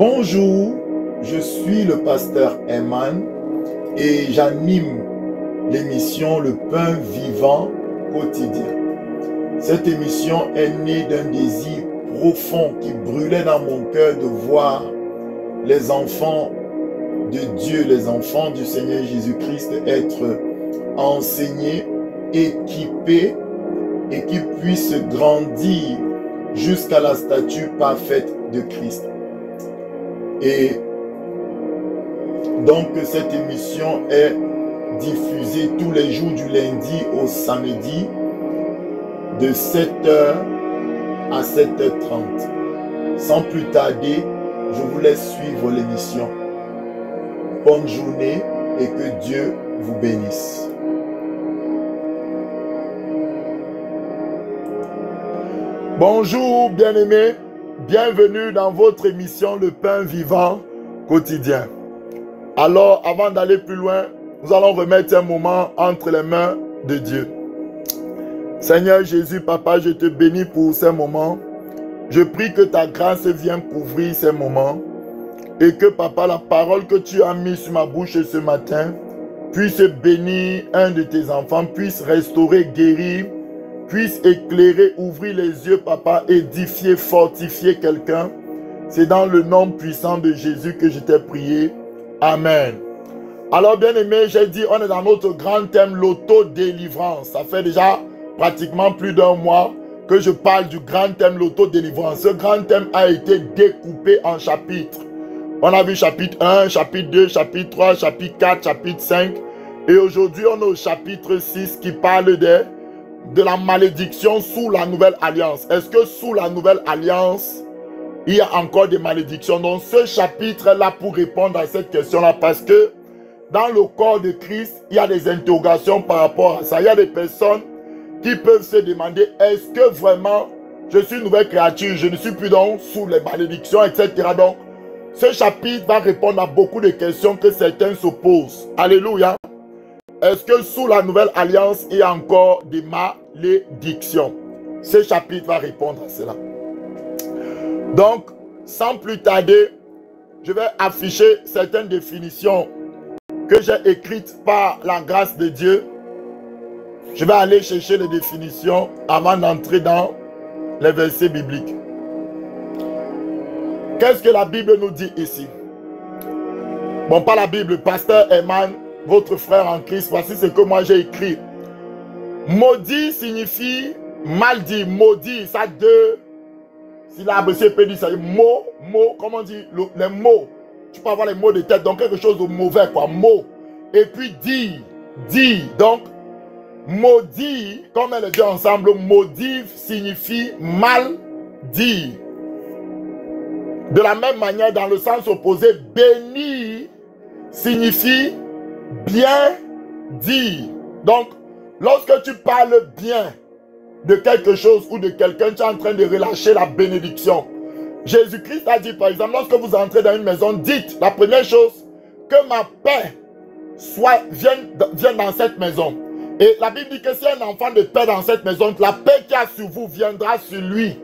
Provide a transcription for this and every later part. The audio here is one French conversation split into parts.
Bonjour, je suis le pasteur Eman et j'anime l'émission Le Pain Vivant Quotidien. Cette émission est née d'un désir profond qui brûlait dans mon cœur de voir les enfants de Dieu, les enfants du Seigneur Jésus-Christ être enseignés, équipés et qu'ils puissent grandir jusqu'à la stature parfaite de Christ. Et donc cette émission est diffusée tous les jours du lundi au samedi de 7h à 7h30. Sans plus tarder, je vous laisse suivre l'émission. Bonne journée et que Dieu vous bénisse. Bonjour bien-aimés, bienvenue dans votre émission Le Pain Vivant Quotidien. Alors, avant d'aller plus loin, nous allons remettre un moment entre les mains de Dieu. Seigneur Jésus, Papa, je te bénis pour ces moments. Je prie que ta grâce vienne couvrir ces moments et que, Papa, la parole que tu as mise sur ma bouche ce matin puisse bénir un de tes enfants, puisse restaurer, guérir, puisse éclairer, ouvrir les yeux, Papa, édifier, fortifier quelqu'un. C'est dans le nom puissant de Jésus que je t'ai prié. Amen. Alors, bien-aimés, j'ai dit, on est dans notre grand thème, l'autodélivrance. Ça fait déjà pratiquement plus d'un mois que je parle du grand thème, l'autodélivrance. Ce grand thème a été découpé en chapitres. On a vu chapitre 1, chapitre 2, chapitre 3, chapitre 4, chapitre 5. Et aujourd'hui, on est au chapitre 6 qui parle de la malédiction sous la nouvelle alliance. Est-ce que sous la nouvelle alliance, il y a encore des malédictions? Donc ce chapitre est là pour répondre à cette question-là, parce que dans le corps de Christ, il y a des interrogations par rapport à ça. Il y a des personnes qui peuvent se demander, est-ce que vraiment je suis une nouvelle créature, je ne suis plus donc sous les malédictions, etc. Donc ce chapitre va répondre à beaucoup de questions que certains se posent. Alléluia. Est-ce que sous la nouvelle alliance, il y a encore des malédictions? Ce chapitre va répondre à cela. Donc, sans plus tarder, je vais afficher certaines définitions que j'ai écrites par la grâce de Dieu. Je vais aller chercher les définitions avant d'entrer dans les versets bibliques. Qu'est-ce que la Bible nous dit ici? Bon, pas la Bible, pasteur Eman, votre frère en Christ, voici ce que moi j'ai écrit. Maudit signifie mal dit, maudit, ça deux syllabes, c'est peut dire ça. Mot, comment on dit, les mots. Tu peux avoir les mots de tête, donc quelque chose de mauvais, quoi, mot. Et puis dit, donc maudit, comme elle est dit ensemble, maudit signifie mal dit. De la même manière, dans le sens opposé, béni signifie bien dit. Donc, lorsque tu parles bien de quelque chose ou de quelqu'un, tu es en train de relâcher la bénédiction. Jésus-Christ a dit, par exemple, lorsque vous entrez dans une maison, dites la première chose, que ma paix vienne dans cette maison. Et la Bible dit que si un enfant de paix dans cette maison, la paix qui a sur vous viendra sur lui.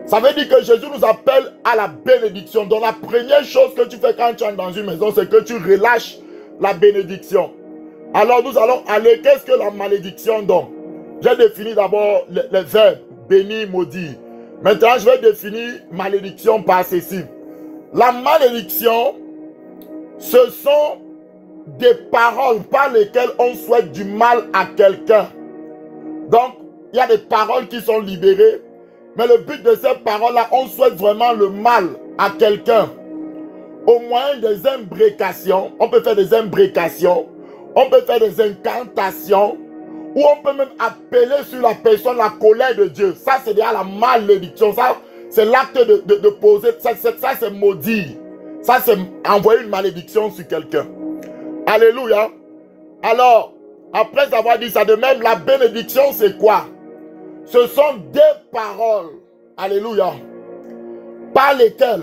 Ça veut dire que Jésus nous appelle à la bénédiction. Donc la première chose que tu fais quand tu entres dans une maison, c'est que tu relâches la bénédiction. Alors nous allons aller, qu'est-ce que la malédiction donc? J'ai défini d'abord les verbes, béni, maudit. Maintenant je vais définir malédiction par ceci. La malédiction, ce sont des paroles par lesquelles on souhaite du mal à quelqu'un. Donc il y a des paroles qui sont libérées, mais le but de ces paroles-là, on souhaite vraiment le mal à quelqu'un. Au moyen des imbrécations, on peut faire des imbrécations, on peut faire des incantations, ou on peut même appeler sur la personne la colère de Dieu. Ça, c'est déjà la malédiction. Ça, c'est l'acte de poser. Ça c'est maudire. Ça, c'est envoyer une malédiction sur quelqu'un. Alléluia. Alors, après avoir dit ça de même, la bénédiction, c'est quoi? Ce sont des paroles, alléluia, par lesquelles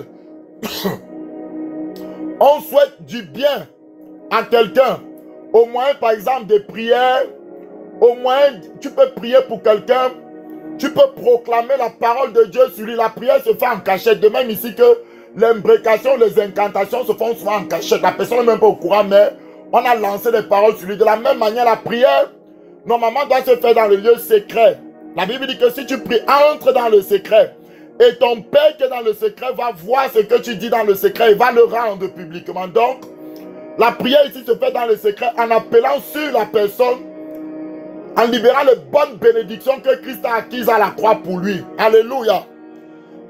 on souhaite du bien à quelqu'un. Au moins, par exemple, des prières. Au moins, tu peux prier pour quelqu'un. Tu peux proclamer la parole de Dieu sur lui. La prière se fait en cachette. De même ici que l'imbrécation, les incantations se font souvent en cachette. La personne n'est même pas au courant, mais on a lancé des paroles sur lui. De la même manière, la prière, normalement, doit se faire dans le lieu secret. La Bible dit que si tu pries, entre dans le secret. Et ton Père qui est dans le secret va voir ce que tu dis dans le secret et va le rendre publiquement. Donc, la prière ici se fait dans le secret en appelant sur la personne, en libérant les bonnes bénédictions que Christ a acquises à la croix pour lui. Alléluia.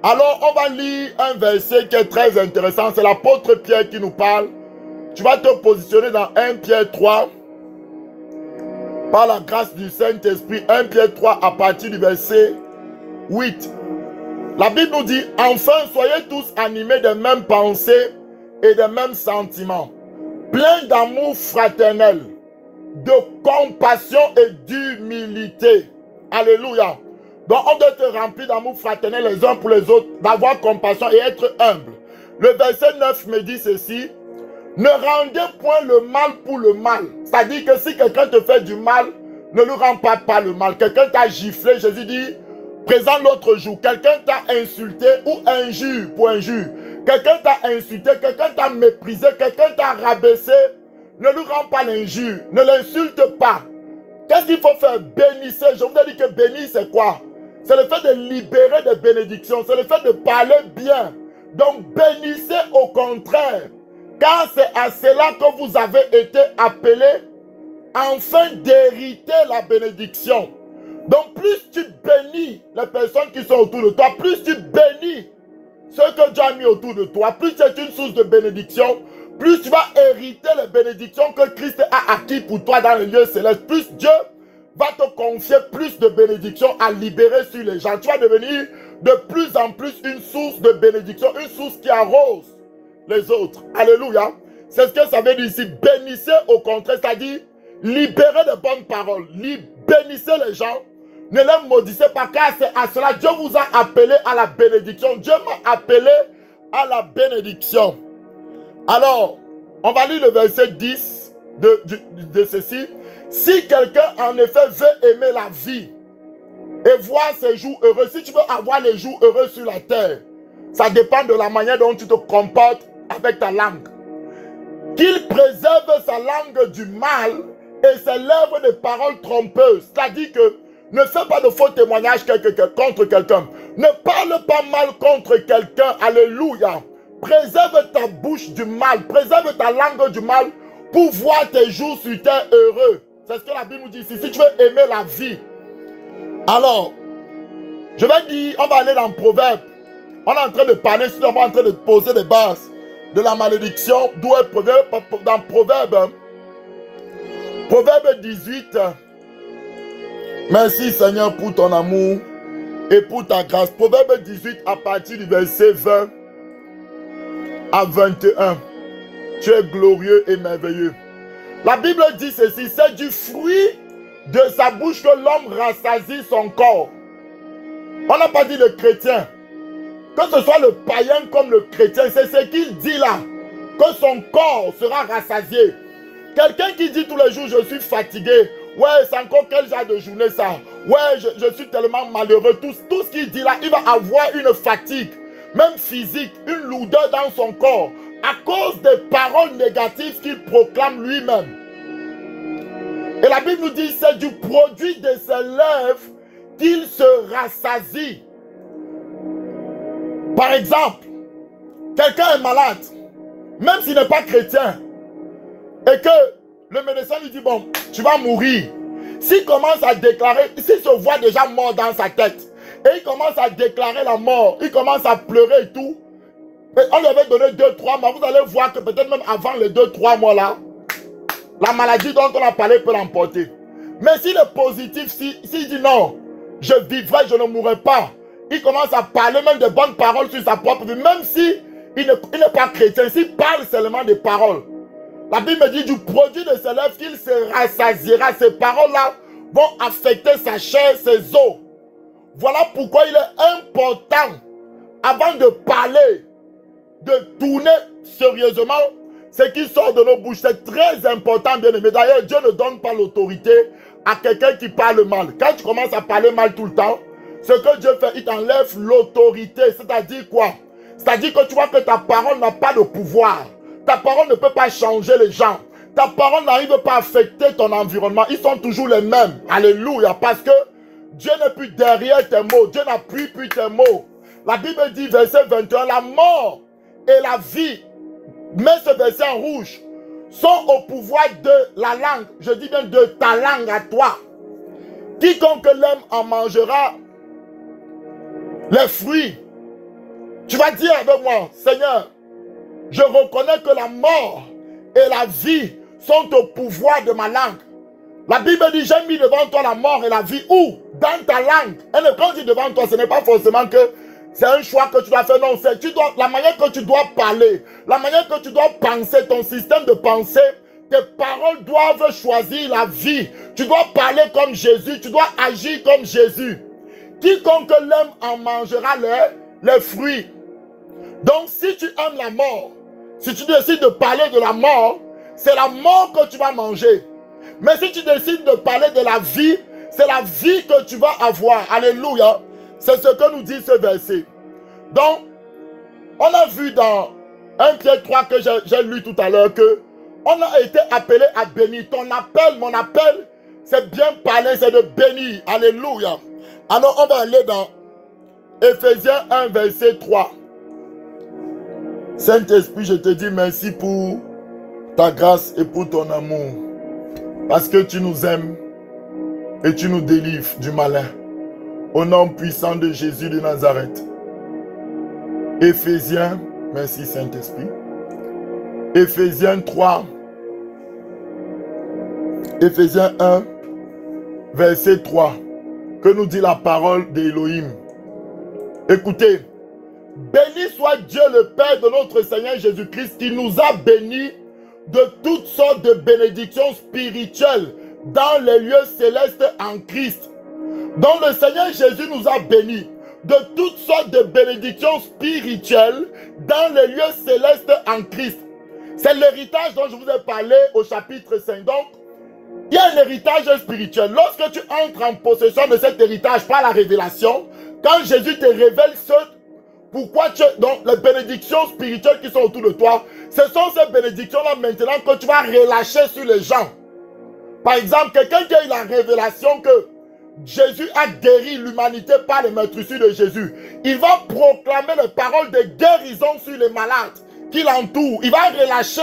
Alors, on va lire un verset qui est très intéressant. C'est l'apôtre Pierre qui nous parle. Tu vas te positionner dans 1 Pierre 3. Par la grâce du Saint-Esprit, 1 Pierre 3 à partir du verset 8. La Bible nous dit, enfin, soyez tous animés des mêmes pensées et des mêmes sentiments, pleins d'amour fraternel, de compassion et d'humilité. Alléluia. Donc, on doit être rempli d'amour fraternel les uns pour les autres, d'avoir compassion et être humble. Le verset 9 me dit ceci, ne rendez point le mal pour le mal. C'est-à-dire que si quelqu'un te fait du mal, ne lui rends pas le mal. Quelqu'un t'a giflé, Jésus dit, présent l'autre jour, quelqu'un t'a insulté ou injure pour injure. Quelqu'un t'a insulté, quelqu'un t'a méprisé, quelqu'un t'a rabaissé. Ne lui rends pas l'injure, ne l'insulte pas. Qu'est-ce qu'il faut faire? Bénissez. Je vous ai dit que bénir, c'est quoi? C'est le fait de libérer des bénédictions, c'est le fait de parler bien. Donc bénissez au contraire, car c'est à cela que vous avez été appelés, afin d'hériter la bénédiction. Donc plus tu bénis les personnes qui sont autour de toi, plus tu bénis ceux que Dieu a mis autour de toi, plus c'est une source de bénédiction, plus tu vas hériter les bénédictions que Christ a acquis pour toi dans le lieu céleste, plus Dieu va te confier plus de bénédictions à libérer sur les gens. Tu vas devenir de plus en plus une source de bénédiction, une source qui arrose les autres. Alléluia. C'est ce que ça veut dire ici. Bénissez au contraire, c'est-à-dire libérez de bonnes paroles, bénissez les gens. Ne les maudissez pas, car c'est à cela Dieu vous a appelé à la bénédiction. Dieu m'a appelé à la bénédiction. Alors, on va lire le verset 10 de ceci. Si quelqu'un en effet veut aimer la vie et voir ses jours heureux, si tu veux avoir les jours heureux sur la terre, ça dépend de la manière dont tu te comportes avec ta langue. Qu'il préserve sa langue du mal et ses lèvres de paroles trompeuses. C'est-à-dire que ne fais pas de faux témoignages contre quelqu'un. Ne parle pas mal contre quelqu'un. Alléluia. Préserve ta bouche du mal. Préserve ta langue du mal pour voir tes jours sur terre heureux. C'est ce que la Bible nous dit ici. Si tu veux aimer la vie. Alors, je vais dire, on va aller dans Proverbe. On est en train de parler, on est en train de poser les bases de la malédiction. D'où est Proverbe? Dans Proverbe. Proverbe 18. Merci Seigneur pour ton amour et pour ta grâce. Proverbe 18 à partir du verset 20 à 21. Tu es glorieux et merveilleux. La Bible dit ceci, c'est du fruit de sa bouche que l'homme rassasie son corps. On n'a pas dit le chrétien. Que ce soit le païen comme le chrétien, c'est ce qu'il dit là. Que son corps sera rassasié. Quelqu'un qui dit tous les jours, je suis fatigué. Ouais, c'est encore quel genre de journée ça? Ouais, je suis tellement malheureux. Tout ce qu'il dit là, il va avoir une fatigue, même physique, une lourdeur dans son corps, à cause des paroles négatives qu'il proclame lui-même. Et la Bible nous dit, c'est du produit de ses lèvres qu'il se rassasie. Par exemple, quelqu'un est malade, même s'il n'est pas chrétien, et que le médecin lui dit, bon, tu vas mourir. S'il commence à déclarer, s'il se voit déjà mort dans sa tête, et il commence à déclarer la mort, il commence à pleurer et tout, et on lui avait donné 2-3 mois, vous allez voir que peut-être même avant les 2-3 mois là, la maladie dont on a parlé peut l'emporter. Mais s'il est positif, s'il dit non, je vivrai, je ne mourrai pas, il commence à parler même de bonnes paroles sur sa propre vie, même si il n'est pas chrétien, s'il parle seulement des paroles. La Bible me dit du produit de ses lèvres qu'il se rassasiera. Ces paroles-là vont affecter sa chair, ses os. Voilà pourquoi il est important, avant de parler, de tourner sérieusement ce qui sort de nos bouches. C'est très important, bien aimé. D'ailleurs, Dieu ne donne pas l'autorité à quelqu'un qui parle mal. Quand tu commences à parler mal tout le temps, ce que Dieu fait, il t'enlève l'autorité. C'est-à-dire quoi? C'est-à-dire que tu vois que ta parole n'a pas de pouvoir. Ta parole ne peut pas changer les gens. Ta parole n'arrive pas à affecter ton environnement. Ils sont toujours les mêmes. Alléluia. Parce que Dieu n'est plus derrière tes mots. Dieu n'appuie plus tes mots. La Bible dit, verset 21, la mort et la vie, mets ce verset en rouge, sont au pouvoir de la langue. Je dis bien de ta langue à toi. Quiconque l'aime en mangera les fruits. Tu vas dire avec moi, Seigneur, je reconnais que la mort et la vie sont au pouvoir de ma langue. La Bible dit, j'ai mis devant toi la mort et la vie. Où? Dans ta langue. Et quand je dis devant toi, ce n'est pas forcément que c'est un choix que tu dois faire. Non, c'est la manière que tu dois parler, la manière que tu dois penser, ton système de pensée. Tes paroles doivent choisir la vie. Tu dois parler comme Jésus, tu dois agir comme Jésus. Quiconque l'aime en mangera les fruits. Donc si tu aimes la mort, si tu décides de parler de la mort, c'est la mort que tu vas manger. Mais si tu décides de parler de la vie, c'est la vie que tu vas avoir. Alléluia. C'est ce que nous dit ce verset. Donc, on a vu dans 1 Pierre 3 que j'ai lu tout à l'heure que on a été appelé à bénir. Ton appel, mon appel, c'est bien parler, c'est de bénir. Alléluia. Alors, on va aller dans Éphésiens 1, verset 3. Saint-Esprit, je te dis merci pour ta grâce et pour ton amour. Parce que tu nous aimes et tu nous délivres du malin. Au nom puissant de Jésus de Nazareth. Éphésiens, merci Saint-Esprit. Éphésiens 3. Éphésiens 1, verset 3. Que nous dit la parole d'Élohim. Écoutez. Béni soit Dieu le Père de notre Seigneur Jésus-Christ qui nous a bénis de toutes sortes de bénédictions spirituelles dans les lieux célestes en Christ. Donc le Seigneur Jésus nous a bénis de toutes sortes de bénédictions spirituelles dans les lieux célestes en Christ. C'est l'héritage dont je vous ai parlé au chapitre 5. Donc, il y a un héritage spirituel. Lorsque tu entres en possession de cet héritage par la révélation, quand Jésus te révèle pourquoi donc les bénédictions spirituelles qui sont autour de toi, ce sont ces bénédictions-là maintenant que tu vas relâcher sur les gens. Par exemple, quelqu'un qui a eu la révélation que Jésus a guéri l'humanité par les meurtrissures de Jésus, il va proclamer les paroles de guérison sur les malades qui l'entourent. Il va relâcher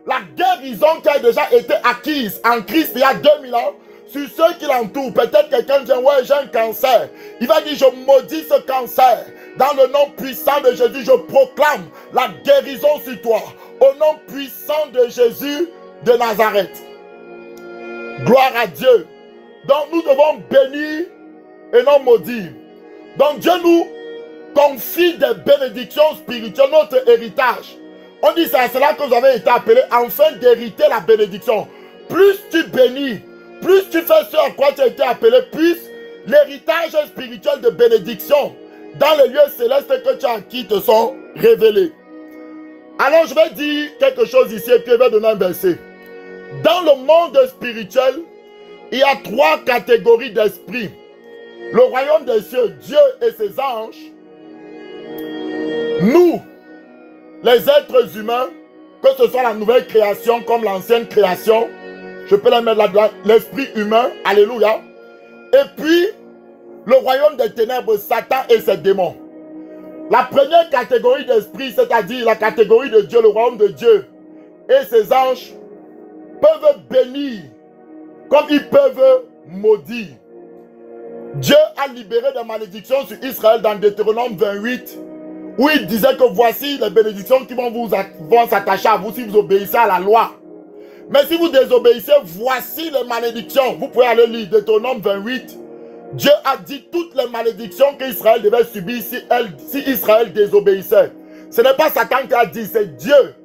la guérison qui a déjà été acquise en Christ il y a 2000 ans sur ceux qui l'entourent. Peut-être quelqu'un dit, ouais, j'ai un cancer. Il va dire, je maudis ce cancer. Dans le nom puissant de Jésus, je proclame la guérison sur toi. Au nom puissant de Jésus de Nazareth. Gloire à Dieu. Donc nous devons bénir et non maudire. Donc Dieu nous confie des bénédictions spirituelles, notre héritage. On dit c'est à cela que vous avez été appelés afin d'hériter la bénédiction. Plus tu bénis, plus tu fais ce à quoi tu as été appelé, plus l'héritage spirituel de bénédiction dans les lieux célestes que tu as acquis te sont révélés. Alors je vais dire quelque chose ici et puis je vais donner un verset. Dans le monde spirituel, il y a 3 catégories d'esprits. Le royaume des cieux, Dieu et ses anges. Nous, les êtres humains, que ce soit la nouvelle création comme l'ancienne création, je peux la mettre là-dedans, l'esprit humain, alléluia. Et puis, le royaume des ténèbres, Satan et ses démons. La première catégorie d'esprit, c'est-à-dire la catégorie de Dieu, le royaume de Dieu et ses anges, peuvent bénir comme ils peuvent maudire. Dieu a libéré des malédictions sur Israël dans Deutéronome 28, où il disait que voici les bénédictions qui vont s'attacher à vous si vous obéissez à la loi. Mais si vous désobéissez, voici les malédictions. Vous pouvez aller lire Deutéronome 28. Dieu a dit toutes les malédictions qu'Israël devait subir si Israël désobéissait. Ce n'est pas Satan qui a dit, c'est Dieu.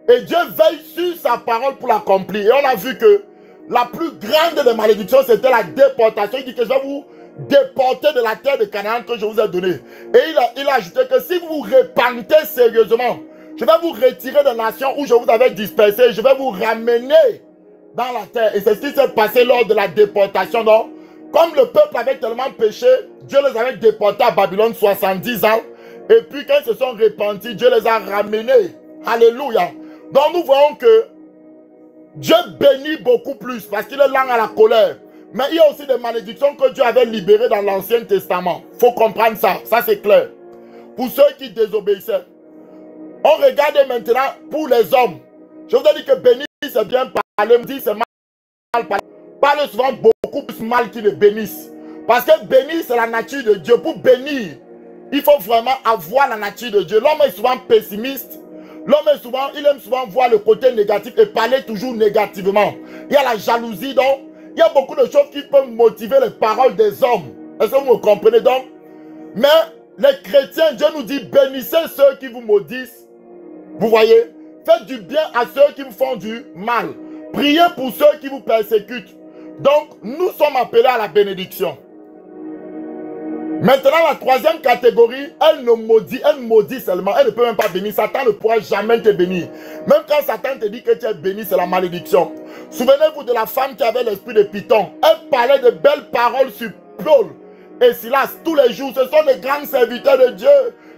Et Dieu veille sur sa parole pour l'accomplir. Et on a vu que la plus grande des malédictions, c'était la déportation. Il dit que je vais vous déporter de la terre de Canaan que je vous ai donnée. Et il a ajouté que si vous vous repentez sérieusement, je vais vous retirer des nations où je vous avais dispersé. Je vais vous ramener dans la terre. Et c'est ce qui s'est passé lors de la déportation. Donc, comme le peuple avait tellement péché, Dieu les avait déportés à Babylone 70 ans. Et puis quand ils se sont repentis, Dieu les a ramenés. Alléluia. Donc nous voyons que Dieu bénit beaucoup plus parce qu'il est lent à la colère. Mais il y a aussi des malédictions que Dieu avait libérées dans l'Ancien Testament. Il faut comprendre ça. Ça c'est clair. Pour ceux qui désobéissaient. On regarde maintenant pour les hommes. Je vous ai dit que bénir c'est bien parler. Me dit c'est mal parler. Parle souvent beaucoup plus mal qu'ils ne bénissent. Parce que bénir c'est la nature de Dieu. Pour bénir, il faut vraiment avoir la nature de Dieu. L'homme est souvent pessimiste. L'homme est souvent, il aime souvent voir le côté négatif et parler toujours négativement. Il y a la jalousie donc. Il y a beaucoup de choses qui peuvent motiver les paroles des hommes. Est-ce que vous me comprenez donc? Mais les chrétiens, Dieu nous dit bénissez ceux qui vous maudissent. Vous voyez? Faites du bien à ceux qui vous font du mal. Priez pour ceux qui vous persécutent. Donc, nous sommes appelés à la bénédiction. Maintenant, la troisième catégorie, elle maudit seulement. Elle ne peut même pas bénir. Satan ne pourra jamais te bénir. Même quand Satan te dit que tu es béni, c'est la malédiction. Souvenez-vous de la femme qui avait l'esprit de Python. Elle parlait de belles paroles sur Paul et Silas tous les jours. Ce sont des grands serviteurs de Dieu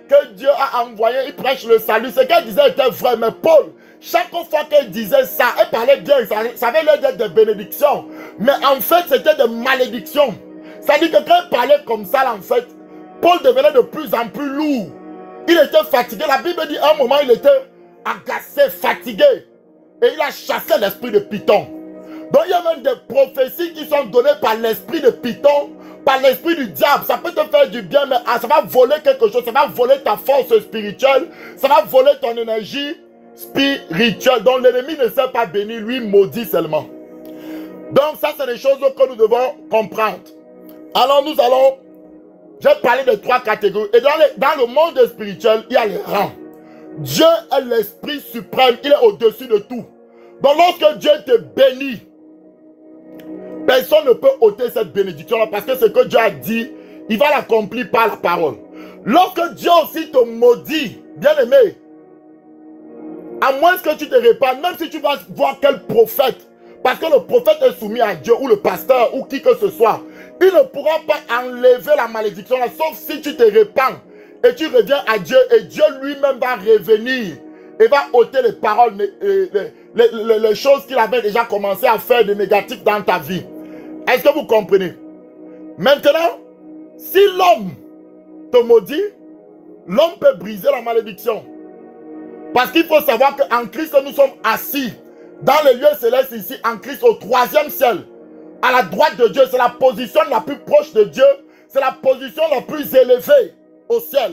que Dieu a envoyés. Ils prêchent le salut. Ce qu'elle disait était vrai. Mais Paul, chaque fois qu'elle disait ça, elle parlait bien. Ça avait l'air d'être des bénédictions. Mais en fait, c'était des malédictions. Ça dit que quand il parlait comme ça, là, en fait, Paul devenait de plus en plus lourd. Il était fatigué. La Bible dit à un moment, il était agacé, fatigué. Et il a chassé l'esprit de Python. Donc il y a même des prophéties qui sont données par l'esprit de Python, par l'esprit du diable. Ça peut te faire du bien, mais ça va voler quelque chose. Ça va voler ta force spirituelle. Ça va voler ton énergie spirituelle. Donc l'ennemi ne sait pas bénir, lui maudit seulement. Donc ça, c'est des choses que nous devons comprendre. Alors nous allons, j'ai parlé de trois catégories. Et dans le monde spirituel, il y a les rangs. Dieu est l'esprit suprême, il est au-dessus de tout. Donc lorsque Dieu te bénit, personne ne peut ôter cette bénédiction-là parce que ce que Dieu a dit, il va l'accomplir par la parole. Lorsque Dieu aussi te maudit, bien aimé, à moins que tu te répandes, même si tu vas voir quel prophète, parce que le prophète est soumis à Dieu, ou le pasteur, ou qui que ce soit, il ne pourra pas enlever la malédiction là, sauf si tu te répands et tu reviens à Dieu, et Dieu lui-même va revenir et va ôter les paroles, les choses qu'il avait déjà commencé à faire de négatif dans ta vie. Est-ce que vous comprenez? Maintenant, si l'homme te maudit, l'homme peut briser la malédiction. Parce qu'il faut savoir qu'en Christ, nous sommes assis dans les lieux célestes ici, en Christ, au 3e ciel. À la droite de Dieu, c'est la position la plus proche de Dieu. C'est la position la plus élevée au ciel.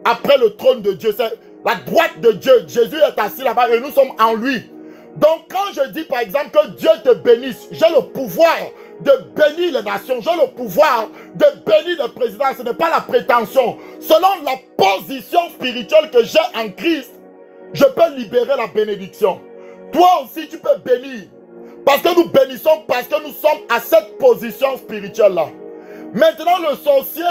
Après le trône de Dieu, c'est la droite de Dieu. Jésus est assis là-bas et nous sommes en lui. Donc quand je dis par exemple que Dieu te bénisse, j'ai le pouvoir de bénir les nations. J'ai le pouvoir de bénir le président. Ce n'est pas la prétention. Selon la position spirituelle que j'ai en Christ, je peux libérer la bénédiction. Toi aussi, tu peux bénir. Parce que nous bénissons, parce que nous sommes à cette position spirituelle-là. Maintenant, le sorcier,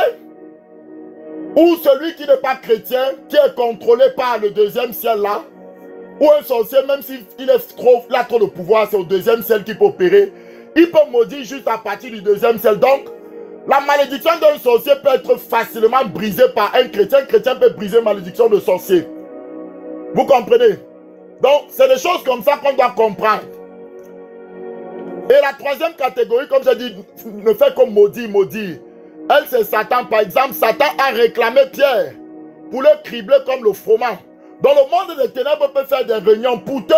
ou celui qui n'est pas chrétien, qui est contrôlé par le 2e ciel-là, ou un sorcier, même s'il a trop de pouvoir, c'est au 2e ciel qu'il peut opérer, il peut maudire juste à partir du 2e ciel. Donc, la malédiction d'un sorcier peut être facilement brisée par un chrétien. Un chrétien peut briser la malédiction de sorcier. Vous comprenez? Donc, c'est des choses comme ça qu'on doit comprendre. Et la troisième catégorie, comme j'ai dit, ne fait que maudire. Elle, c'est Satan. Par exemple, Satan a réclamé Pierre pour le cribler comme le froment. Dans le monde des ténèbres, peut faire des réunions pour te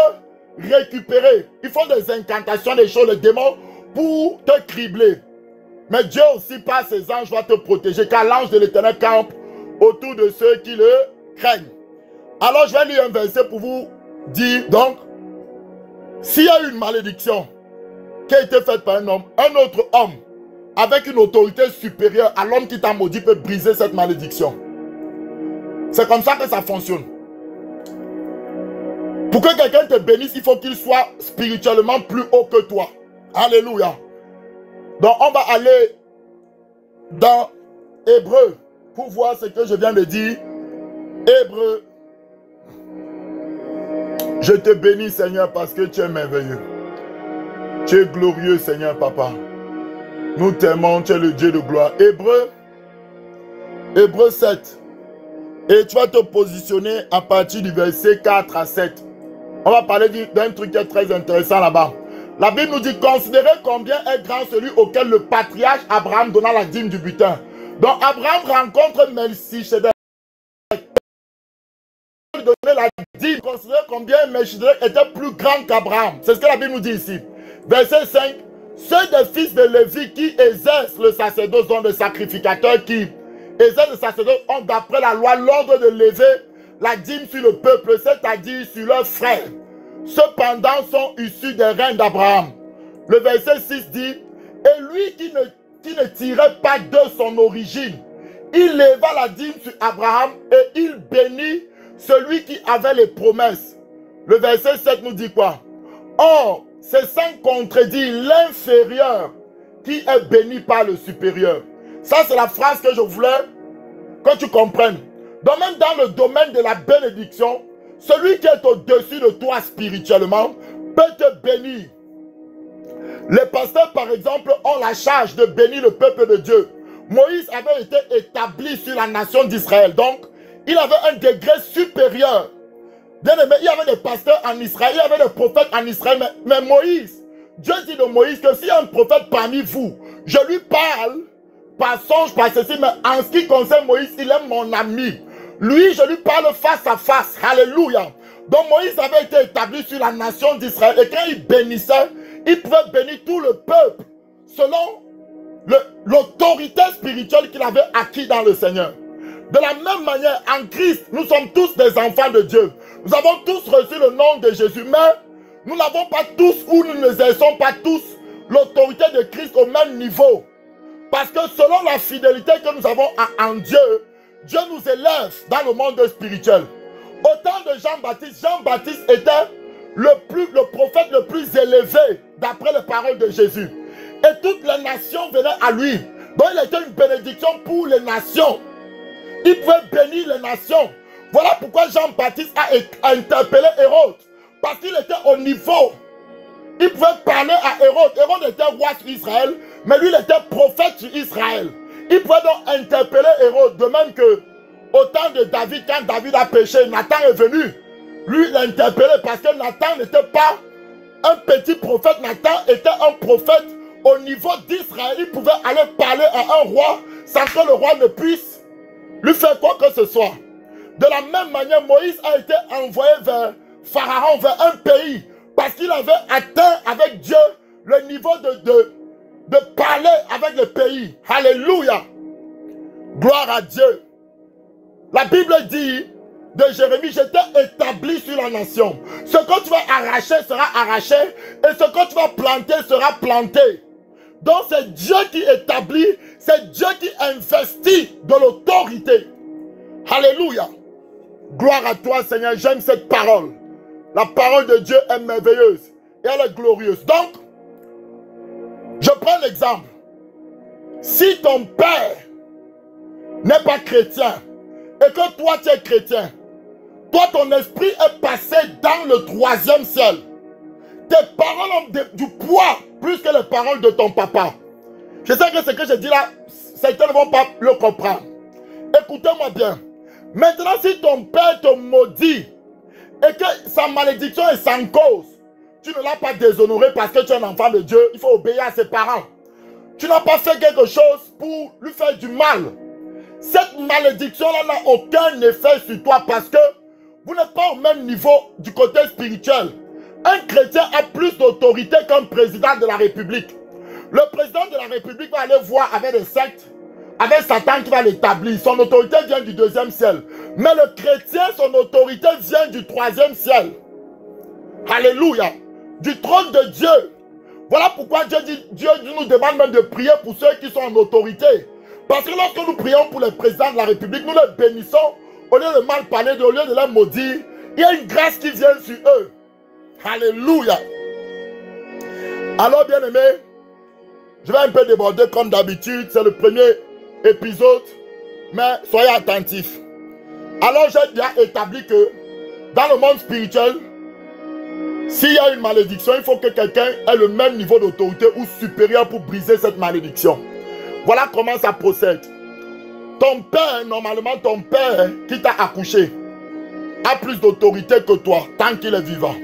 récupérer. Ils font des incantations, des choses, les démons, pour te cribler. Mais Dieu aussi, par ses anges, va te protéger, car l'ange de l'Éternel campe autour de ceux qui le craignent. Alors, je vais lire un verset pour vous dire, donc, s'il y a une malédiction qui a été faite par un homme, un autre homme, avec une autorité supérieure à l'homme qui t'a maudit, peut briser cette malédiction. C'est comme ça que ça fonctionne. Pour que quelqu'un te bénisse, il faut qu'il soit spirituellement plus haut que toi. Alléluia. Donc, on va aller dans Hébreu pour voir ce que je viens de dire. Hébreu. Je te bénis, Seigneur, parce que tu es merveilleux. Tu es glorieux, Seigneur, Papa. Nous t'aimons, tu es le Dieu de gloire. Hébreu 7. Et tu vas te positionner à partir du verset 4 à 7. On va parler d'un truc qui est très intéressant là-bas. La Bible nous dit, considérez combien est grand celui auquel le patriarche Abraham donna la dîme du butin. Donc Abraham rencontre Melchisedec. Il donnait la dîme. Considérez combien Melchisedec était plus grand qu'Abraham. C'est ce que la Bible nous dit ici. Verset 5. Ceux des fils de Lévi qui exercent le sacerdoce, dont les sacrificateurs qui exercent le sacerdoce, ont d'après la loi l'ordre de lever la dîme sur le peuple, c'est-à-dire sur leurs frères. Cependant sont issus des reins d'Abraham. Le verset 6 dit, et lui qui ne tirait pas de son origine, il leva la dîme sur Abraham et il bénit celui qui avait les promesses. Le verset 7 nous dit quoi? Or, c'est sans contredire l'inférieur qui est béni par le supérieur. Ça, c'est la phrase que je voulais que tu comprennes. Donc même dans le domaine de la bénédiction, celui qui est au-dessus de toi spirituellement peut te bénir. Les pasteurs, par exemple, ont la charge de bénir le peuple de Dieu. Moïse avait été établi sur la nation d'Israël. Donc, il avait un degré supérieur. Bien aimé, il y avait des pasteurs en Israël, il y avait des prophètes en Israël, mais Moïse, Dieu dit de Moïse que s'il y a un prophète parmi vous, je lui parle par songe, par ceci, mais en ce qui concerne Moïse, il est mon ami. Lui, je lui parle face à face. Alléluia. Donc Moïse avait été établi sur la nation d'Israël. Et quand il bénissait, il pouvait bénir tout le peuple selon l'autorité spirituelle qu'il avait acquis dans le Seigneur. De la même manière, en Christ, nous sommes tous des enfants de Dieu. Nous avons tous reçu le nom de Jésus, mais nous n'avons pas tous ou nous n'exerçons pas tous l'autorité de Christ au même niveau. Parce que selon la fidélité que nous avons en Dieu, Dieu nous élève dans le monde spirituel. Au temps de Jean-Baptiste était le prophète le plus élevé d'après les paroles de Jésus. Et toutes les nations venaient à lui. Donc il était une bénédiction pour les nations. Il pouvait bénir les nations. Voilà pourquoi Jean-Baptiste a interpellé Hérode. Parce qu'il était au niveau. Il pouvait parler à Hérode. Hérode était roi sur Israël, mais lui il était prophète sur Israël. Il pouvait donc interpeller Hérode, de même que au temps de David, quand David a péché, Nathan est venu. Lui, il l'a interpellé parce que Nathan n'était pas un petit prophète. Nathan était un prophète au niveau d'Israël. Il pouvait aller parler à un roi sans que le roi ne puisse lui faire quoi que ce soit. De la même manière, Moïse a été envoyé vers Pharaon, vers un pays, parce qu'il avait atteint avec Dieu le niveau de parler avec le pays. Alléluia. Gloire à Dieu. La Bible dit de Jérémie, je t'ai établi sur la nation. Ce que tu vas arracher sera arraché et ce que tu vas planter sera planté. Donc c'est Dieu qui établit, c'est Dieu qui investit de l'autorité. Alléluia. Gloire à toi Seigneur, j'aime cette parole. La parole de Dieu est merveilleuse et elle est glorieuse. Donc, je prends l'exemple. Si ton père n'est pas chrétien et que toi tu es chrétien, toi ton esprit est passé dans le 3e ciel. Tes paroles ont du poids plus que les paroles de ton papa. Je sais que ce que je dis là, certains ne vont pas le comprendre. Écoutez-moi bien. Maintenant, si ton père te maudit et que sa malédiction est sans cause, tu ne l'as pas déshonoré parce que tu es un enfant de Dieu, il faut obéir à ses parents. Tu n'as pas fait quelque chose pour lui faire du mal. Cette malédiction-là n'a aucun effet sur toi parce que vous n'êtes pas au même niveau du côté spirituel. Un chrétien a plus d'autorité qu'un président de la République. Le président de la République va aller voir avec des sectes, avec Satan qui va l'établir. Son autorité vient du 2e ciel. Mais le chrétien, son autorité vient du 3e ciel. Alléluia. Du trône de Dieu. Voilà pourquoi Dieu nous demande même de prier pour ceux qui sont en autorité. Parce que lorsque nous prions pour les présidents de la République, nous les bénissons. Au lieu de mal parler, au lieu de les maudire, il y a une grâce qui vient sur eux. Alléluia. Alors bien aimé, je vais un peu déborder comme d'habitude. C'est le premier épisode. Mais soyez attentifs. Alors j'ai déjà établi que dans le monde spirituel, s'il y a une malédiction, il faut que quelqu'un ait le même niveau d'autorité ou supérieur pour briser cette malédiction. Voilà comment ça procède. ton père, normalement ton père qui t'a accouché, a plus d'autorité que toi, tant qu'il est vivant.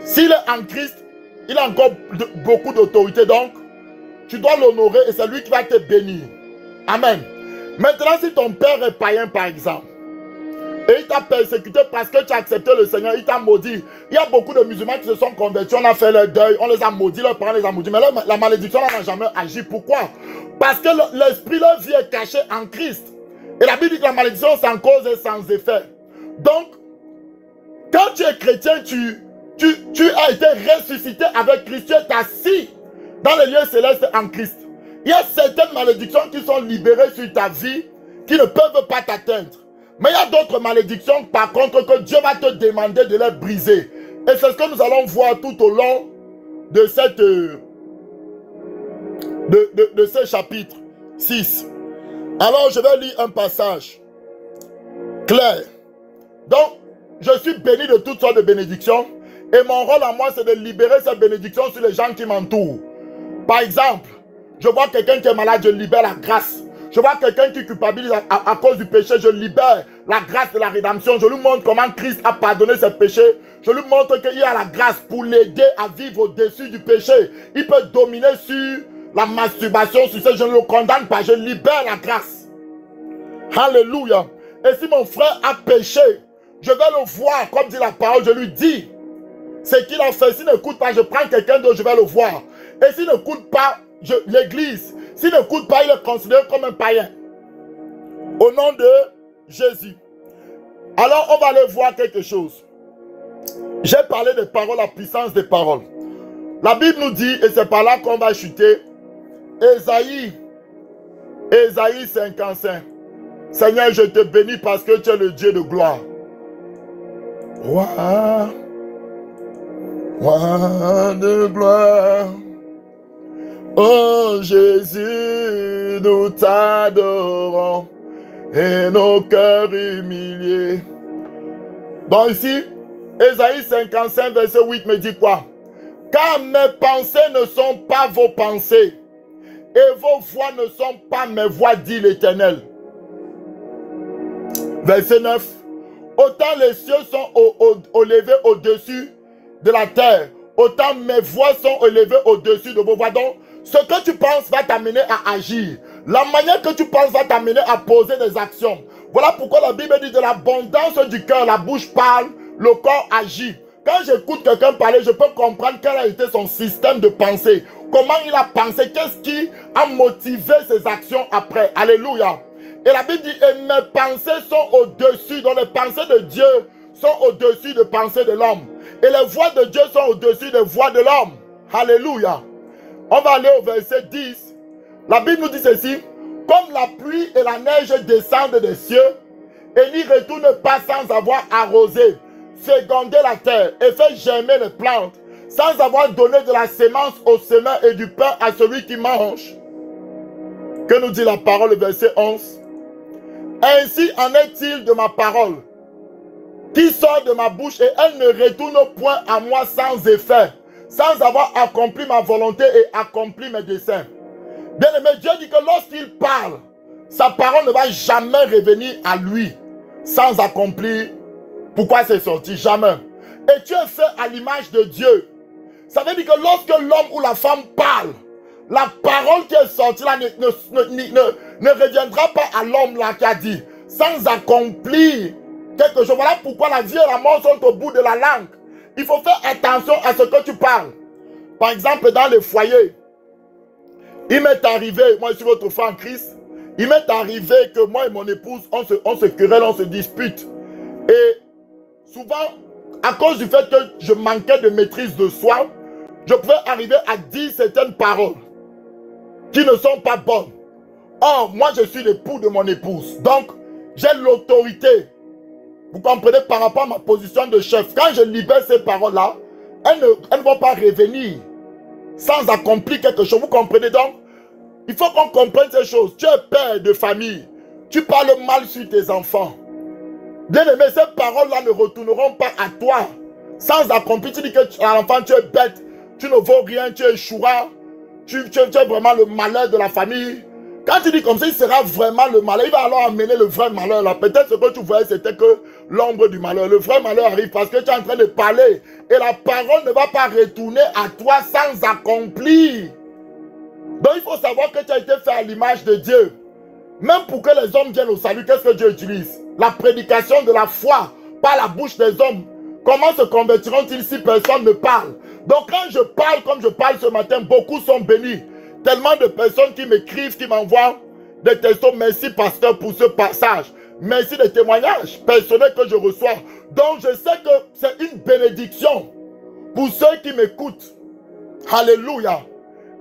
S'il est en Christ, il a encore beaucoup d'autorité, donc tu dois l'honorer et c'est lui qui va te bénir. Amen. Maintenant, si ton père est païen, par exemple, et il t'a persécuté parce que tu as accepté le Seigneur, il t'a maudit. Il y a beaucoup de musulmans qui se sont convertis, on a fait leur deuil, on les a maudits, leurs parents les ont maudits. Mais là, la malédiction n'a jamais agi. Pourquoi? Parce que l'esprit, leur vie est cachée en Christ. Et la Bible dit que la malédiction sans cause et sans effet. Donc, quand tu es chrétien, tu as été ressuscité avec Christ, tu es assis dans les lieux célestes en Christ. Il y a certaines malédictions qui sont libérées sur ta vie qui ne peuvent pas t'atteindre. Mais il y a d'autres malédictions, par contre, que Dieu va te demander de les briser. Et c'est ce que nous allons voir tout au long de cette de ce chapitre 6. Alors, je vais lire un passage clair. Donc, je suis béni de toutes sortes de bénédictions. Et mon rôle à moi, c'est de libérer ces bénédictions sur les gens qui m'entourent. Par exemple, je vois quelqu'un qui est malade, je libère la grâce. Je vois quelqu'un qui culpabilise à cause du péché, je libère la grâce de la rédemption. Je lui montre comment Christ a pardonné ses péchés. Je lui montre qu'il a la grâce pour l'aider à vivre au-dessus du péché. Il peut dominer sur la masturbation, sur ça. Je ne le condamne pas, je libère la grâce. Alléluia. Et si mon frère a péché, je vais le voir, comme dit la parole, je lui dis ce qu'il a fait. S'il n'écoute pas, je prends quelqu'un d'autre, je vais le voir. Et s'il n'écoute pas, l'église, s'il n'écoute pas, il est considéré comme un païen. Au nom de Jésus. Alors, on va aller voir quelque chose. J'ai parlé des paroles, la puissance des paroles. La Bible nous dit, et c'est par là qu'on va chuter, Ésaïe 55. Seigneur, je te bénis parce que tu es le Dieu de gloire. Roi de gloire. Oh Jésus, nous t'adorons et nos cœurs humiliés. Donc ici, Ésaïe 55, verset 8 me dit quoi? Car mes pensées ne sont pas vos pensées et vos voix ne sont pas mes voix, dit l'Éternel. Verset 9. Autant les cieux sont élevés au-dessus de la terre, autant mes voix sont élevées au-dessus de vos voix. Donc, ce que tu penses va t'amener à agir. La manière que tu penses va t'amener à poser des actions. Voilà pourquoi la Bible dit de l'abondance du cœur, la bouche parle, le corps agit. Quand j'écoute quelqu'un parler, je peux comprendre quel a été son système de pensée. Comment il a pensé, qu'est-ce qui a motivé ses actions après. Alléluia. Et la Bible dit, et mes pensées sont au-dessus, donc les pensées de Dieu sont au-dessus des pensées de l'homme. Et les voix de Dieu sont au-dessus des voix de l'homme. Alléluia. On va aller au verset 10. La Bible nous dit ceci. Comme la pluie et la neige descendent des cieux et n'y retournent pas sans avoir arrosé, fécondé la terre et fait germer les plantes, sans avoir donné de la sémence au semeur et du pain à celui qui mange. Que nous dit la parole, verset 11? Ainsi en est-il de ma parole, qui sort de ma bouche et elle ne retourne point à moi sans effet, sans avoir accompli ma volonté et accompli mes desseins. Bien aimé, Dieu dit que lorsqu'il parle, sa parole ne va jamais revenir à lui sans accomplir pourquoi c'est sorti, jamais. Et tu es fait à l'image de Dieu. Ça veut dire que lorsque l'homme ou la femme parle, la parole qui est sortie là ne reviendra pas à l'homme là qui a dit, sans accomplir quelque chose. Voilà pourquoi la vie et la mort sont au bout de la langue. Il faut faire attention à ce que tu parles. Par exemple, dans les foyers, il m'est arrivé, moi je suis votre frère en Christ, il m'est arrivé que moi et mon épouse, on se querelle, on se dispute. Et souvent, à cause du fait que je manquais de maîtrise de soi, je pouvais arriver à dire certaines paroles qui ne sont pas bonnes. Or, moi je suis l'époux de mon épouse. Donc, j'ai l'autorité. Vous comprenez, par rapport à ma position de chef. Quand je libère ces paroles-là, elles ne vont pas revenir sans accomplir quelque chose. Vous comprenez donc? Il faut qu'on comprenne ces choses. Tu es père de famille. Tu parles mal sur tes enfants. Bien aimé, ces paroles-là ne retourneront pas à toi sans accomplir. Tu dis que l'enfant, tu es bête, tu ne vaux rien, tu échoueras. Tu es vraiment le malheur de la famille. Quand tu dis comme ça, il sera vraiment le malheur. Il va alors amener le vrai malheur. Là, peut-être ce que tu voyais, c'était que l'ombre du malheur. Le vrai malheur arrive parce que tu es en train de parler. Et la parole ne va pas retourner à toi sans accomplir. Donc il faut savoir que tu as été fait à l'image de Dieu. Même pour que les hommes viennent au salut, qu'est-ce que Dieu utilise? La prédication de la foi par la bouche des hommes. Comment se convertiront-ils si personne ne parle? Donc quand je parle comme je parle ce matin, beaucoup sont bénis. Tellement de personnes qui m'écrivent, qui m'envoient des textos. Merci pasteur pour ce passage. Merci des témoignages personnels que je reçois. Donc je sais que c'est une bénédiction pour ceux qui m'écoutent. Alléluia.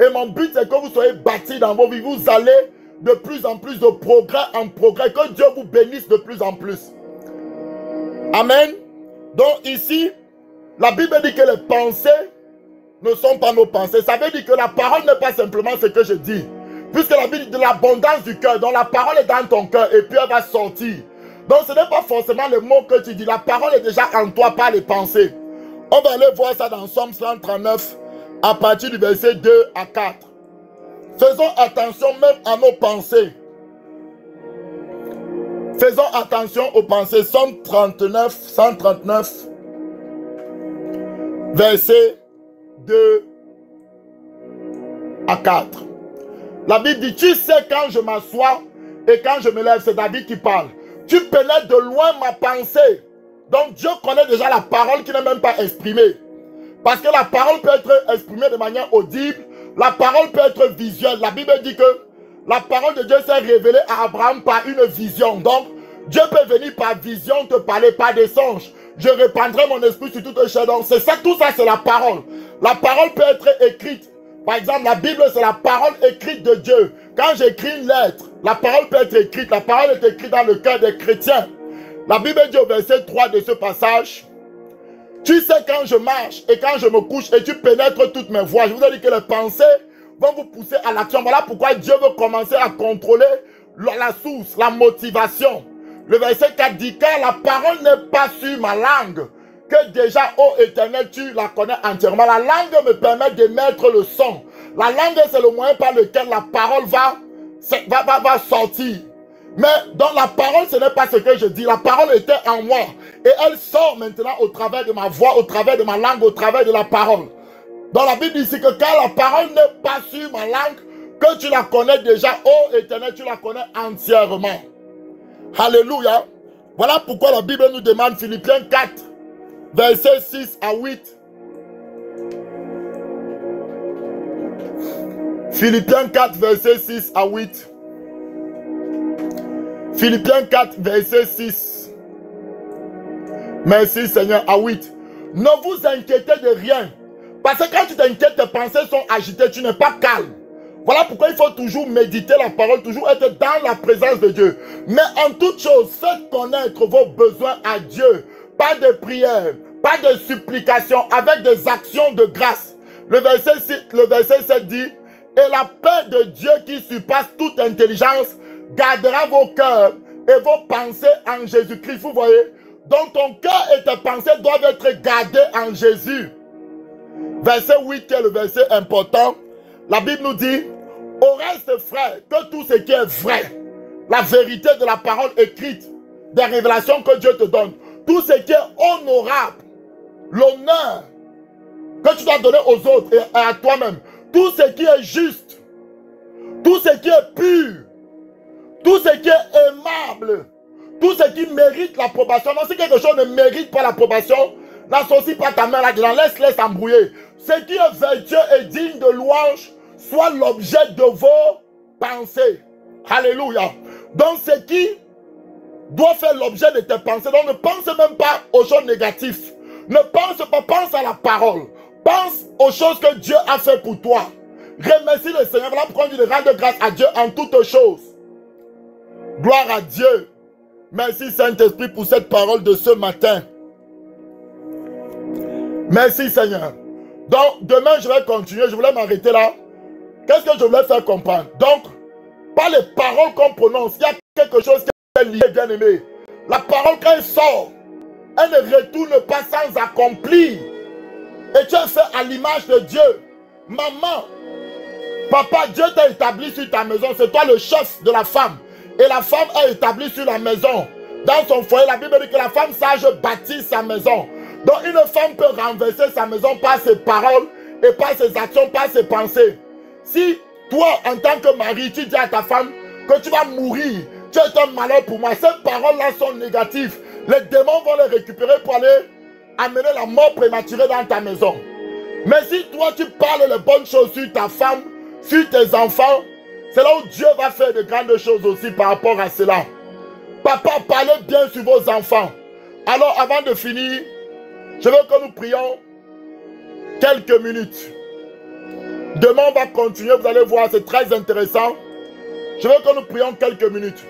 Et mon but c'est que vous soyez bâtis dans vos vies. Vous allez de plus en plus de progrès en progrès. Que Dieu vous bénisse de plus en plus. Amen. Donc ici, la Bible dit que les pensées ne sont pas nos pensées. Ça veut dire que la parole n'est pas simplement ce que je dis. Puisque la Bible dit de l'abondance du cœur. Donc la parole est dans ton cœur et puis elle va sortir. Donc ce n'est pas forcément les mots que tu dis. La parole est déjà en toi par les pensées. On va aller voir ça dans Somme 139 à partir du verset 2 à 4. Faisons attention même à nos pensées. Faisons attention aux pensées. Somme 139, verset 2 à 4. La Bible dit, tu sais quand je m'assois et quand je me lève, c'est David qui parle. Tu pénètres de loin ma pensée. Donc Dieu connaît déjà la parole qui n'est même pas exprimée. Parce que la parole peut être exprimée de manière audible. La parole peut être visuelle. La Bible dit que la parole de Dieu s'est révélée à Abraham par une vision. Donc Dieu peut venir par vision te parler, par des songes. Je répandrai mon esprit sur toute chair. Donc c'est ça, tout ça c'est la parole. La parole peut être écrite. Par exemple, la Bible c'est la parole écrite de Dieu. Quand j'écris une lettre, la parole peut être écrite. La parole est écrite dans le cœur des chrétiens. La Bible dit au verset 3 de ce passage, tu sais quand je marche et quand je me couche et tu pénètres toutes mes voies. Je vous ai dit que les pensées vont vous pousser à l'action. Voilà pourquoi Dieu veut commencer à contrôler la source, la motivation. Le verset 4 dit, car la parole n'est pas sur ma langue, que déjà, ô Éternel, tu la connais entièrement. La langue me permet d'émettre le son. La langue, c'est le moyen par lequel la parole va sortir. Mais dans la parole, ce n'est pas ce que je dis. La parole était en moi. Et elle sort maintenant au travers de ma voix, au travers de ma langue, au travers de la parole. Dans la Bible ici que car la parole n'est pas sur ma langue, que tu la connais déjà, ô Éternel, tu la connais entièrement. Alléluia. Voilà pourquoi la Bible nous demande, Philippiens 4, versets 6 à 8. Philippiens 4, versets 6 à 8. Philippiens 4, verset 6. Merci Seigneur, à 8. Ne vous inquiétez de rien. Parce que quand tu t'inquiètes, tes pensées sont agitées, tu n'es pas calme. Voilà pourquoi il faut toujours méditer la parole, toujours être dans la présence de Dieu. Mais en toute chose, faites connaître vos besoins à Dieu. Pas de prière, pas de supplication, avec des actions de grâce. Le verset 7 dit, et la paix de Dieu qui surpasse toute intelligence gardera vos cœurs et vos pensées en Jésus-Christ. Vous voyez? Donc ton cœur et tes pensées doivent être gardés en Jésus. Verset 8 qui est le verset important. La Bible nous dit, au reste frère, que tout ce qui est vrai, la vérité de la parole écrite, des révélations que Dieu te donne, tout ce qui est honorable, l'honneur que tu dois donner aux autres et à toi-même, tout ce qui est juste, tout ce qui est pur, tout ce qui est aimable, tout ce qui mérite l'approbation. Non, si quelque chose ne mérite pas l'approbation, n'associe pas ta main là-dedans, laisse embrouiller. Ce qui est vertueux et digne de louange soit l'objet de vos pensées. Alléluia. Donc ce qui doit faire l'objet de tes pensées. Donc ne pense même pas aux choses négatives. Ne pense pas, pense à la parole. Pense aux choses que Dieu a fait pour toi. Remercie le Seigneur. Voilà pourquoi on dit de rendre grâce à Dieu en toutes choses. Gloire à Dieu. Merci Saint-Esprit pour cette parole de ce matin. Merci Seigneur. Donc demain je vais continuer. Je voulais m'arrêter là. Qu'est-ce que je voulais faire comprendre? Donc, par les paroles qu'on prononce, il y a quelque chose qui est lié, bien aimé. La parole quand elle sort, elle ne retourne pas sans accomplir. Et tu es fait à l'image de Dieu. Maman, Papa, Dieu t'a établi sur ta maison. C'est toi le chef de la femme. Et la femme est établie sur la maison. Dans son foyer, la Bible dit que la femme sage bâtit sa maison. Donc une femme peut renverser sa maison par ses paroles et par ses actions, par ses pensées. Si toi, en tant que mari, tu dis à ta femme que tu vas mourir, tu es un malheur pour moi, ces paroles-là sont négatives. Les démons vont les récupérer pour aller amener la mort prématurée dans ta maison. Mais si toi, tu parles les bonnes choses sur ta femme, sur tes enfants, c'est là où Dieu va faire de grandes choses aussi par rapport à cela. Papa, parlez bien sur vos enfants. Alors, avant de finir, je veux que nous prions quelques minutes. Demain, on va continuer, vous allez voir, c'est très intéressant. Je veux que nous prions quelques minutes.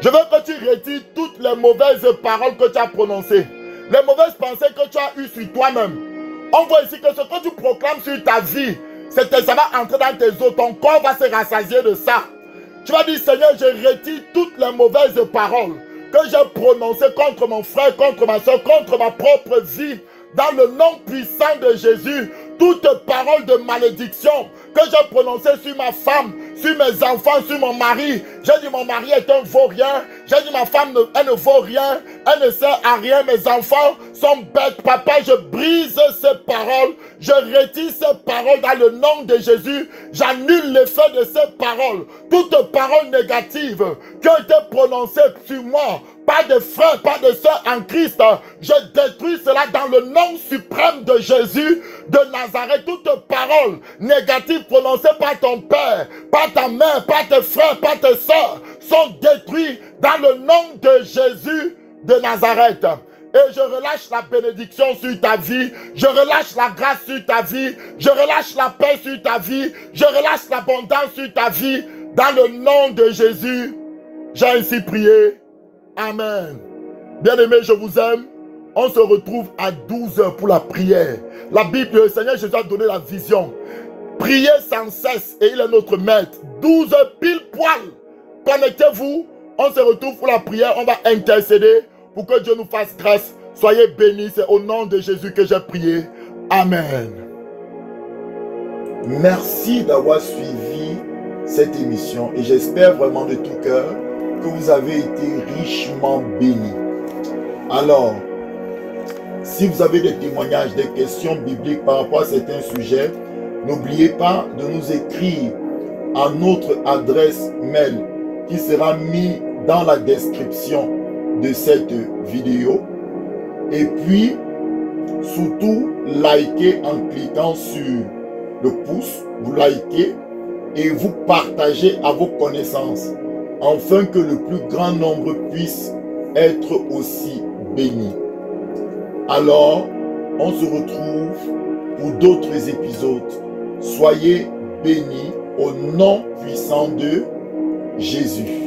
Je veux que tu retires toutes les mauvaises paroles que tu as prononcées. Les mauvaises pensées que tu as eues sur toi-même. On voit ici que ce que tu proclames sur ta vie, ça va entrer dans tes os. Ton corps va se rassasier de ça. Tu vas dire, Seigneur, je retire toutes les mauvaises paroles que j'ai prononcées contre mon frère, contre ma soeur, contre ma propre vie. Dans le nom puissant de Jésus, toute parole de malédiction que j'ai prononcée sur ma femme, sur mes enfants, sur mon mari. J'ai dit mon mari est un vaurien. J'ai dit ma femme, elle ne vaut rien. Elle ne sert à rien. Mes enfants sont bêtes. Papa, je brise ces paroles. Je retire ces paroles dans le nom de Jésus. J'annule l'effet de ces paroles. Toutes paroles négatives qui ont été prononcées sur moi, pas de frères, pas de sœurs en Christ. Je détruis cela dans le nom suprême de Jésus de Nazareth. Toutes paroles négatives prononcées par ton père, par ta mère, par tes frères, par tes sœurs sont détruites dans le nom de Jésus de Nazareth. Et je relâche la bénédiction sur ta vie. Je relâche la grâce sur ta vie. Je relâche la paix sur ta vie. Je relâche l'abondance sur ta vie. Dans le nom de Jésus, j'ai ainsi prié. Amen. Bien-aimés, je vous aime. On se retrouve à 12 h pour la prière. La Bible, le Seigneur Jésus a donné la vision. Priez sans cesse et il est notre maître. 12 h pile poil. Connectez-vous. On se retrouve pour la prière. On va intercéder pour que Dieu nous fasse grâce. Soyez bénis. C'est au nom de Jésus que j'ai prié. Amen. Merci d'avoir suivi cette émission et j'espère vraiment de tout cœur que vous avez été richement bénis. Alors, si vous avez des témoignages, des questions bibliques par rapport à certains sujets, n'oubliez pas de nous écrire à notre adresse mail qui sera mise dans la description de cette vidéo. Et puis, surtout, likez en cliquant sur le pouce, vous likez et vous partagez à vos connaissances, afin que le plus grand nombre puisse être aussi béni. Alors, on se retrouve pour d'autres épisodes. Soyez bénis au nom puissant de Jésus.